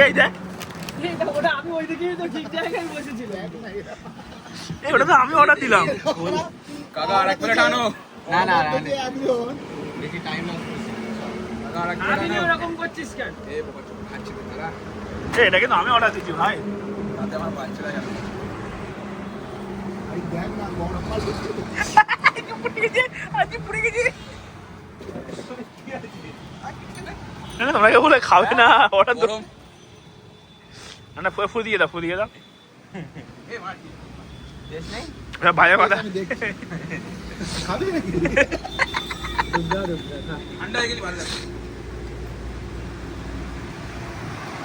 এই দেখ ওটা আমি ওই দিকেই তো ঠিক জায়গায় বসেছিলাম। ওটা তো আমি অর্ডার দিলাম। কাকা আরেক প্লেট আনো। না না বেশি টাইম লাগবে। কাকা আরেক আমি প্লেট আনো। এরকম করছিস কেন? এই বাবা চুপ খাচ্ছি তো তারা। এটা কিন্তু আমি অর্ডার দিচ্ছি ভাই। রাতে আমার বাচ্চারা যাবে। এই দেখ না বড় মাল দিচ্ছে। আজকে পুড়ে গেছে। না তোমরা কেউ বলে খাবে না অর্ডার তো। গরম। না ফু দিয়ে দাও এই মাটি। টেস্ট নেই? ভাইয়ের কথা। আমি দেখছি। খাবি নাকি? ঠান্ডা হয়ে গেলে ভালো লাগবে।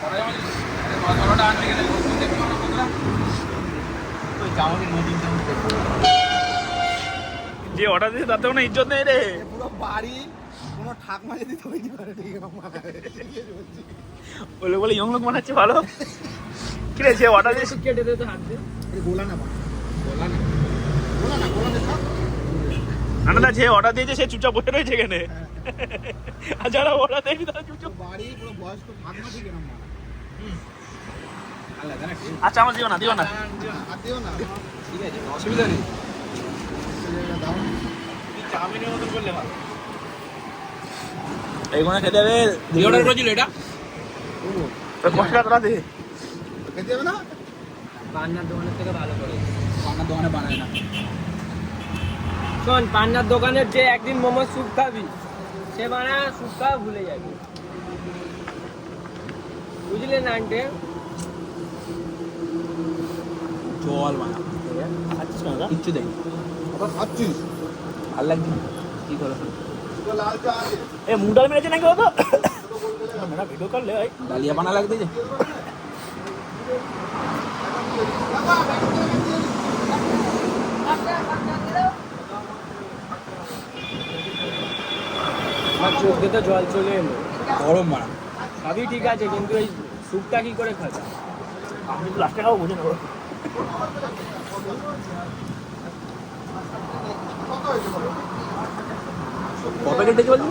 পরে যেমন মশলাটা আনতে গেলে রসুন দেখতে পারো তোমরা। ওই চামচে নদীর চামচ দেখো। যে অর্ডার দিয়েছে তার তো কোনো ইজ্জত নেই রে। পুরো বাড়ি কোনো ঠাকমা যদি তৈরি করে ঠিক আছে। বলে ইয়ং লোক বানাচ্ছে ভালো। কি রে যে অর্ডার দিয়েছে কেটে দে তো হাত দিয়ে। এই গোলা না গোলা দেখা। না যে অর্ডার দিয়েছে সে চুপচাপ বসে রয়েছে এখানে। আর যারা অর্ডার দেয়নি তারা চুপচাপ। বাড়ি পুরো বয়স্ক ঠাকমা ঠিক না মারা। আলাদা না ঠিক আচ্ছা আমার দিও না আর দিও না। আছে অসুবিধা নেই। দাও। চাউমিনের মতন করলে ভালো। এইগুলো খেতে হবে। কি অর্ডার করেছিল এটা? মশলা তোরা দে। খেতে হবে না? পান্নার দোকানের থেকে ভালো করে। আমার দোকানে বানায় না। শোন, পান্নার দোকানের যে একদিন মোমো স্যুপ খাবি, সে বানায় স্যুপ খাওয়া ভুলে যাবি। বুঝলে না আন্টি? জল বানা। খাচ্ছিস কেন? কিচ্ছু দেয়। আবার খাচ্ছিস? ভাল লাগছে না। কি করো? তো লাল চা আছে। এ মুগ ডাল মেরেছে নাকি ও তো? মেরা ভিডিও করলে ভাই। ডালিয়া বানা লাগতে যে। আমার চোখ দিয়ে তো জল চলে এলো। গরম বানা। সবই ঠিক আছে, কিন্তু এই স্যুপটা কি করে খাবে? আমি তো লাস্টে খাবো বুঝে নেবো। কত প্যাকেট দিয়েছে বলছি?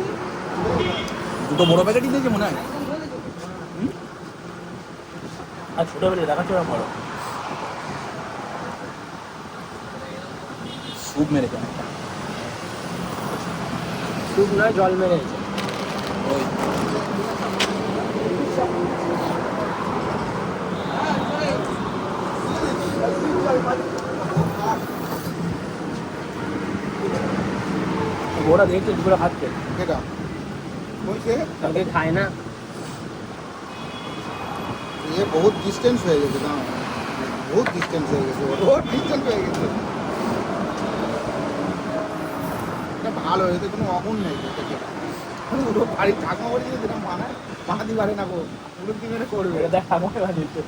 দুটো বড় প্যাকেটই দিয়েছে মনে হয়। আর ছোট বেলে দেখাচ্ছে ওরা বড়। স্যুপ মেরেছে অনেকটা। স্যুপ নয়, জল মেরেছে। ওই ওরা দেখছে দুপুরে খাচ্ছে। কেটা? বলছে কাউকে খায় না। ये बहुत डिस्टेंस হয়ে গেছে না, বহুত ডিস্টেন্স হয়ে গেছে, বহুত ডিস্টেন্স হয়ে গেছে। এটা ভালো হয়েছে, কোনো অগুন নেই এটাকে। পুরো বাড়ি ঠাকমা বাড়ি যেটা মানায় মানাতে পারে না গো, পুরো কি মেরে করবে। এটা দেখ আমার দিচ্ছে।